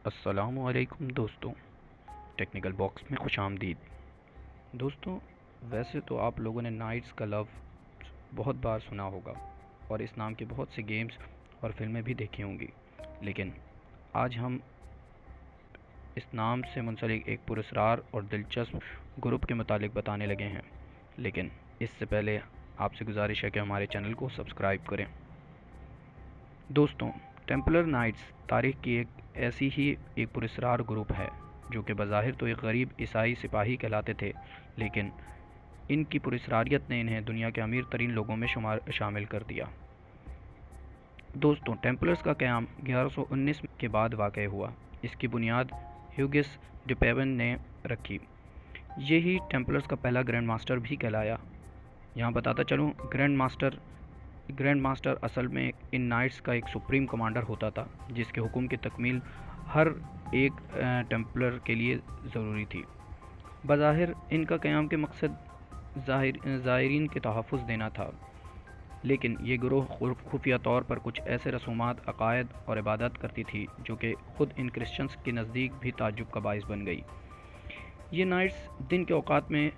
السلام علیکم دوستوں، ٹیکنیکل باکس میں خوش آمدید۔ دوستوں، ویسے تو آپ لوگوں نے نائٹس کا لفظ بہت بار سنا ہوگا اور اس نام کے بہت سے گیمز اور فلمیں بھی دیکھی ہوں گی، لیکن آج ہم اس نام سے منسلک ایک پراسرار اور دلچسپ گروپ کے متعلق بتانے لگے ہیں، لیکن اس سے پہلے آپ سے گزارش ہے کہ ہمارے چینل کو سبسکرائب کریں۔ دوستوں، ٹیمپلر نائٹس تاریخ کی ایک پراسرار گروپ ہے جو کہ بظاہر تو ایک غریب عیسائی سپاہی کہلاتے تھے، لیکن ان کی پراسراریت نے انہیں دنیا کے امیر ترین لوگوں میں شامل کر دیا۔ دوستوں، ٹیمپلرز کا قیام 1119 کے بعد واقع ہوا۔ اس کی بنیاد ہیوگس ڈپیون نے رکھی۔ یہی ٹیمپلرز کا پہلا گرینڈ ماسٹر بھی کہلایا۔ یہاں بتاتا چلوں، گرینڈ ماسٹر اصل میں ان نائٹس کا ایک سپریم کمانڈر ہوتا تھا، جس کے حکم کی تکمیل ہر ایک ٹیمپلر کے لیے ضروری تھی۔ بظاہر ان کا قیام کے مقصد زائرین کے تحفظ دینا تھا، لیکن یہ گروہ خفیہ طور پر کچھ ایسے رسومات، عقائد اور عبادات کرتی تھی جو کہ خود ان کرسچنز کے نزدیک بھی تعجب کا باعث بن گئی۔ یہ نائٹس دن کے اوقات میں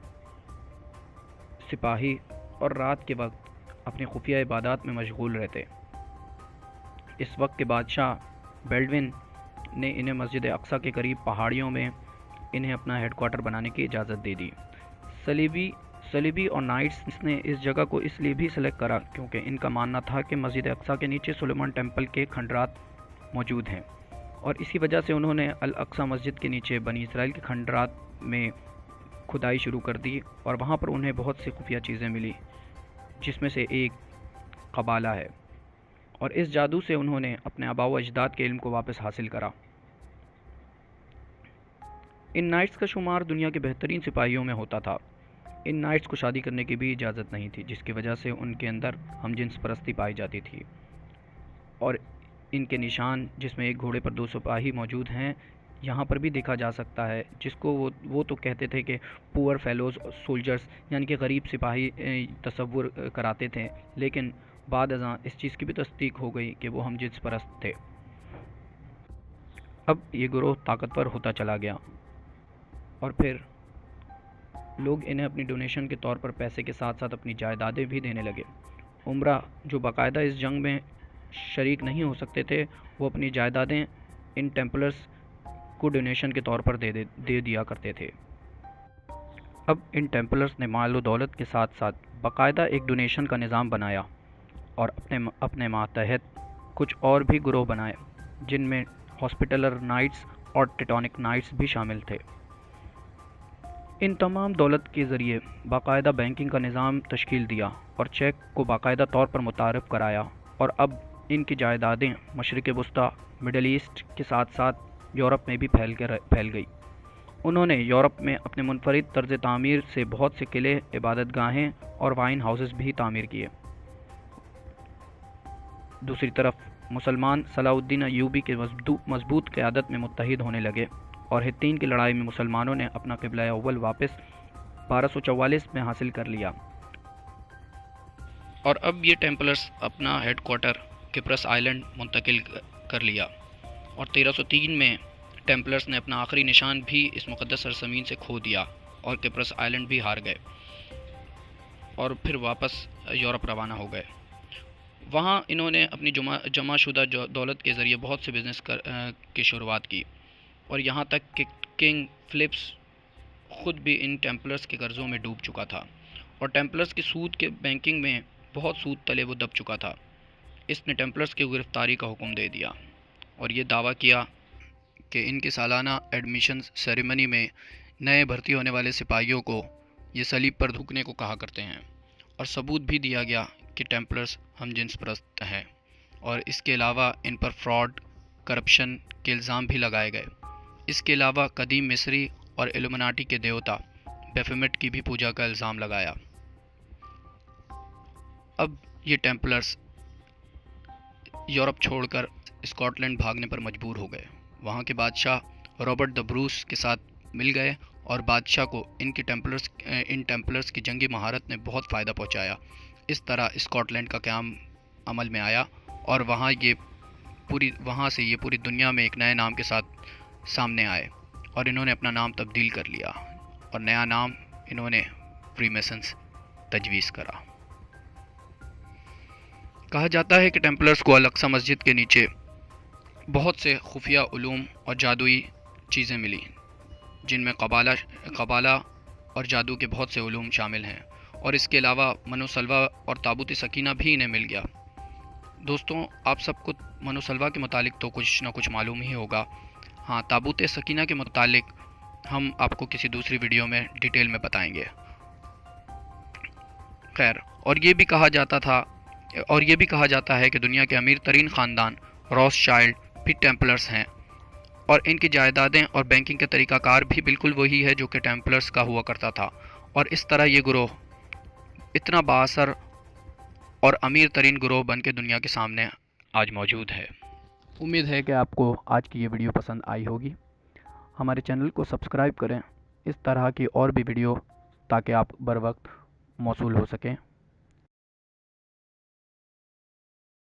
سپاہی اور رات کے وقت اپنی خفیہ عبادات میں مشغول رہتے۔ اس وقت کے بادشاہ بیلڈون نے انہیں مسجد اقصی کے قریب پہاڑیوں میں انہیں اپنا ہیڈ کوارٹر بنانے کی اجازت دے دی۔ صلیبی اور نائٹس نے اس جگہ کو اس لیے بھی سلیکٹ کرا کیونکہ ان کا ماننا تھا کہ مسجد اقصی کے نیچے سلیمان ٹیمپل کے کھنڈرات موجود ہیں، اور اسی وجہ سے انہوں نے الاقصی مسجد کے نیچے بنی اسرائیل کے کھنڈرات میں کھدائی شروع کر دی، اور وہاں پر انہیں بہت سی خفیہ چیزیں ملی، جس میں سے ایک قبالہ ہے، اور اس جادو سے انہوں نے اپنے آباء و اجداد کے علم کو واپس حاصل کرا۔ ان نائٹس کا شمار دنیا کے بہترین سپاہیوں میں ہوتا تھا۔ ان نائٹس کو شادی کرنے کی بھی اجازت نہیں تھی، جس کی وجہ سے ان کے اندر ہم جنس پرستی پائی جاتی تھی، اور ان کے نشان، جس میں ایک گھوڑے پر 2 سپاہی موجود ہیں، یہاں پر بھی دیکھا جا سکتا ہے، جس کو وہ تو کہتے تھے کہ پور فیلوز سولجرز، یعنی کہ غریب سپاہی تصور کراتے تھے، لیکن بعد ازاں اس چیز کی بھی تصدیق ہو گئی کہ وہ ہم جنس پرست تھے۔ اب یہ گروہ طاقتور ہوتا چلا گیا، اور پھر لوگ انہیں اپنی ڈونیشن کے طور پر پیسے کے ساتھ ساتھ اپنی جائیدادیں بھی دینے لگے۔ عمرہ جو باقاعدہ اس جنگ میں شریک نہیں ہو سکتے تھے، وہ اپنی جائیدادیں ان ٹیمپلرز کو ڈونیشن کے طور پر دے دیا کرتے تھے۔ اب ان ٹیمپلرز نے مال و دولت کے ساتھ ساتھ باقاعدہ ایک ڈونیشن کا نظام بنایا، اور اپنے ماتحت کچھ اور بھی گروہ بنائے، جن میں ہاسپٹلر نائٹس اور ٹیٹونک نائٹس بھی شامل تھے۔ ان تمام دولت کے ذریعے باقاعدہ بینکنگ کا نظام تشکیل دیا اور چیک کو باقاعدہ طور پر متعارف کرایا، اور اب ان کی جائیدادیں مشرق وسطی، مڈل ایسٹ کے ساتھ ساتھ یورپ میں بھی پھیل گئی۔ انہوں نے یورپ میں اپنے منفرد طرز تعمیر سے بہت سے قلعے، عبادت گاہیں اور وائن ہاؤسز بھی تعمیر کیے۔ دوسری طرف مسلمان صلاح الدین ایوبی کے مضبوط قیادت میں متحد ہونے لگے، اور ہتین کی لڑائی میں مسلمانوں نے اپنا قبلہ اول واپس 1244 میں حاصل کر لیا، اور اب یہ ٹیمپلرز اپنا ہیڈ کوارٹر کپرس آئلینڈ منتقل کر لیا، اور 1303 میں ٹیمپلرز نے اپنا آخری نشان بھی اس مقدس سرزمین سے کھو دیا، اور کپرس آئلینڈ بھی ہار گئے، اور پھر واپس یورپ روانہ ہو گئے۔ وہاں انہوں نے اپنی جمع شدہ دولت کے ذریعے بہت سے بزنس کی شروعات کی، اور یہاں تک کہ کنگ فلپس خود بھی ان ٹیمپلرز کے قرضوں میں ڈوب چکا تھا، اور ٹیمپلرز کی سود کے بینکنگ میں بہت سود تلے وہ دب چکا تھا۔ اس نے ٹیمپلرز کی گرفتاری کا حکم دے دیا، اور یہ دعویٰ کیا کہ ان کی سالانہ ایڈمیشن سیریمنی میں نئے بھرتی ہونے والے سپاہیوں کو یہ صلیب پر تھوکنے کو کہا کرتے ہیں، اور ثبوت بھی دیا گیا کہ ٹیمپلرز ہم جنس پرست ہیں، اور اس کے علاوہ ان پر فراڈ، کرپشن کے الزام بھی لگائے گئے۔ اس کے علاوہ قدیم مصری اور ایلومناٹی کے دیوتا بیفومٹ کی بھی پوجا کا الزام لگایا۔ اب یہ ٹیمپلرز یورپ چھوڑ کر اسکاٹ لینڈ بھاگنے پر مجبور ہو گئے۔ وہاں کے بادشاہ رابرٹ دا بروس کے ساتھ مل گئے، اور بادشاہ کو ان ٹیمپلرز کی جنگی مہارت نے بہت فائدہ پہنچایا۔ اس طرح اسکاٹ لینڈ کا قیام عمل میں آیا، اور وہاں یہ وہاں سے یہ پوری دنیا میں ایک نئے نام کے ساتھ سامنے آئے اور انہوں نے اپنا نام تبدیل کر لیا اور نیا نام انہوں نے فری میسنز تجویز کرا۔ کہا جاتا ہے کہ ٹیمپلرز کو الاقصی مسجد کے نیچے بہت سے خفیہ علوم اور جادوئی چیزیں ملی، جن میں قبالہ اور جادو کے بہت سے علوم شامل ہیں، اور اس کے علاوہ منو سلوہ اور تابوت سکینہ بھی انہیں مل گیا۔ دوستوں، آپ سب کو منو سلوہ کے متعلق تو کچھ نہ کچھ معلوم ہی ہوگا۔ ہاں، تابوت سکینہ کے متعلق ہم آپ کو کسی دوسری ویڈیو میں ڈیٹیل میں بتائیں گے۔ خیر، اور یہ بھی کہا جاتا ہے کہ دنیا کے امیر ترین خاندان روس چائلڈ بھی ٹیمپلرز ہیں، اور ان کی جائیدادیں اور بینکنگ کا طریقہ کار بھی بالکل وہی ہے جو کہ ٹیمپلرز کا ہوا کرتا تھا، اور اس طرح یہ گروہ اتنا بااثر اور امیر ترین گروہ بن کے دنیا کے سامنے آج موجود ہے۔ امید ہے کہ آپ کو آج کی یہ ویڈیو پسند آئی ہوگی۔ ہمارے چینل کو سبسکرائب کریں اس طرح کی اور بھی ویڈیو تاکہ آپ بر وقت موصول ہو سکیں۔